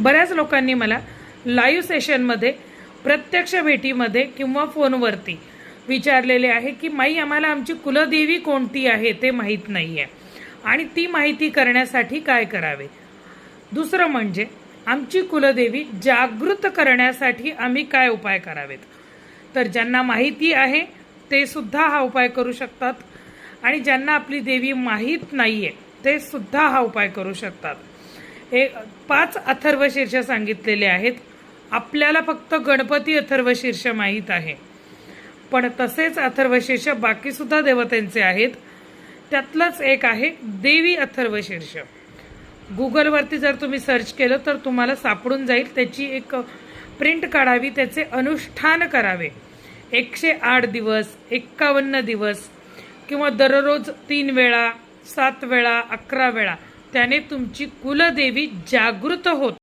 बऱ्याच लोकांनी मला लाईव्ह सेशनमध्ये, प्रत्यक्ष भेटीमध्ये किंवा फोनवरती विचारलेले आहे की माई आम्हाला आमची कुलदेवी कोणती आहे ते माहीत नाही आहे आणि ती माहिती करण्यासाठी काय करावे. दुसरं म्हणजे आमची कुलदेवी जागृत करण्यासाठी आम्ही काय उपाय करावेत. तर ज्यांना माहिती आहे ते सुद्धा हा उपाय करू शकतात आणि ज्यांना आपली देवी माहीत नाही आहे ते सुद्धा हा उपाय करू शकतात. 5 अथर्वशीर्ष सांगितलेले आहेत. आपल्याला फक्त गणपती अथर्वशीर्ष माहीत आहे, पण तसेच अथर्वशीर्ष बाकी सुद्धा देवतांचे आहेत. त्यातलंच एक आहे देवी अथर्वशीर्ष. गुगलवरती जर तुम्ही सर्च केलं तर तुम्हाला सापडून जाईल. त्याची एक प्रिंट काढावी, त्याचे अनुष्ठान करावे. 108 दिवस, 51 दिवस किंवा दररोज 3 वेळा, 7 वेळा, 11 वेळा. त्याने तुमची कुलदेवी जागृत होते.